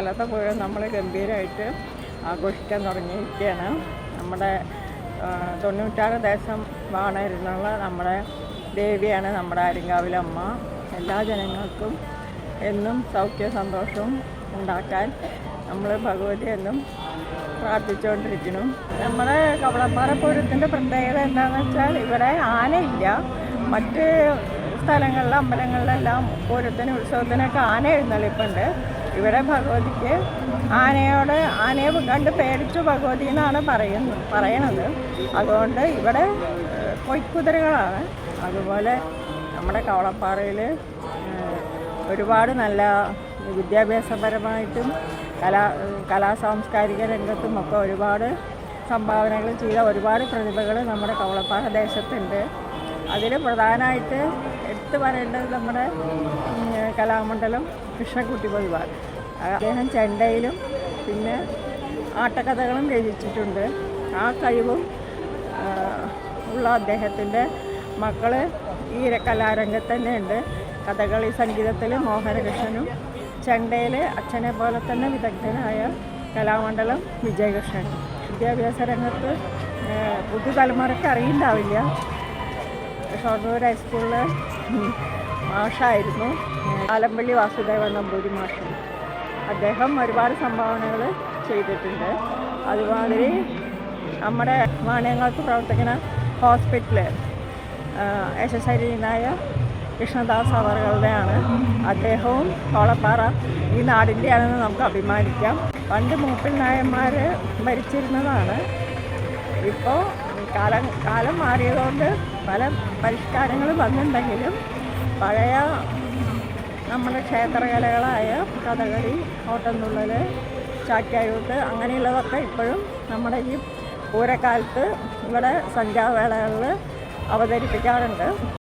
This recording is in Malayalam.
കൊല്ലത്തെ പൂരം നമ്മൾ ഗംഭീരമായിട്ട് ആഘോഷിക്കാൻ തുടങ്ങിയിരിക്കുകയാണ്. നമ്മുടെ 96 ദേശം വാണരുന്നുള്ള നമ്മുടെ ദേവിയാണ് നമ്മുടെ ആര്യങ്കാവിലമ്മ. എല്ലാ ജനങ്ങൾക്കും എന്നും സൗഖ്യ സന്തോഷവും ഉണ്ടാക്കാൻ നമ്മൾ ഭഗവതി എന്നും പ്രാർത്ഥിച്ചുകൊണ്ടിരിക്കുന്നു. നമ്മുടെ കവളപ്പാറ പൂരത്തിൻ്റെ പ്രത്യേകത എന്താണെന്ന് വെച്ചാൽ ഇവിടെ ആനയില്ല. മറ്റ് സ്ഥലങ്ങളിലെ അമ്പലങ്ങളിലെല്ലാം പൂരത്തിന് ഉത്സവത്തിനൊക്കെ ആന എഴുന്നള്ളിപ്പുണ്ട്. ഇവിടെ ഭഗവതിക്ക് ആനയെ കണ്ട് പേടിച്ചു ഭഗവതി എന്നാണ് പറയണത്. അതുകൊണ്ട് ഇവിടെ പൊയ്ക്കുതിരകളാണ്. അതുപോലെ നമ്മുടെ കവളപ്പാറയിൽ ഒരുപാട് നല്ല വിദ്യാഭ്യാസപരമായിട്ടും കലാസാംസ്കാരിക രംഗത്തും ഒക്കെ ഒരുപാട് സംഭാവനകൾ ചെയ്ത ഒരുപാട് പ്രതിഭകൾ നമ്മുടെ കവളപ്പാറ ദേശത്തുണ്ട്. അതിൽ പ്രധാനമായിട്ട് എടുത്തു പറയേണ്ടത് നമ്മുടെ കലാമണ്ഡലം കൃഷ്ണക്കുട്ടി പൊതുവാൾ. അദ്ദേഹം ചെണ്ടയിലും പിന്നെ ആട്ടക്കഥകളും രചിച്ചിട്ടുണ്ട്. ആ കഴിവും ഉള്ള അദ്ദേഹത്തിൻ്റെ മക്കൾ ഈ കലാരംഗത്ത് തന്നെ ഉണ്ട്. കഥകളി സംഗീതത്തിൽ മോഹനകൃഷ്ണനും ചെണ്ടയിൽ അച്ഛനെ പോലെ തന്നെ വിദഗ്ധനായ കലാമണ്ഡലം വിജയകൃഷ്ണനും. വിദ്യാഭ്യാസ രംഗത്ത് പുതുതലമുറയ്ക്ക് അറിയുണ്ടാവില്ല. ഷൊർണൂർ ഹൈസ്കൂളിൽ മാഷായിരുന്നു ആലമ്പള്ളി വാസുദേവൻ നമ്പൂരി മാഷ്. അദ്ദേഹം ഒരുപാട് സംഭാവനകൾ ചെയ്തിട്ടുണ്ട്. അതുമാതിരി നമ്മുടെ വാണിയങ്ങൾക്ക് പ്രവർത്തിക്കുന്ന ഹോസ്പിറ്റൽ യശസ്വരീനായ കൃഷ്ണദാസ് അവറുകളുടെയാണ്. അദ്ദേഹവും കവളപ്പാറ ഈ നാടിൻ്റെയാണെന്ന് നമുക്ക് അഭിമാനിക്കാം. പണ്ട് മൂപ്പിൽ നായന്മാർ ഭരിച്ചിരുന്നതാണ്. ഇപ്പോൾ കാലം മാറിയതുകൊണ്ട് പല പരിഷ്കാരങ്ങൾ വന്നിട്ടുണ്ടെങ്കിലും പഴയ നമ്മുടെ ക്ഷേത്രകലകളായ കഥകളി, ഓട്ടംതുള്ളൽ, ചാക്യായൂട്ട് അങ്ങനെയുള്ളതൊക്കെ ഇപ്പോഴും നമ്മുടെ ഈ പൂരക്കാലത്ത് ഇവിടെ സന്ധ്യാവേളകളിൽ അവതരിപ്പിക്കാറുണ്ട്.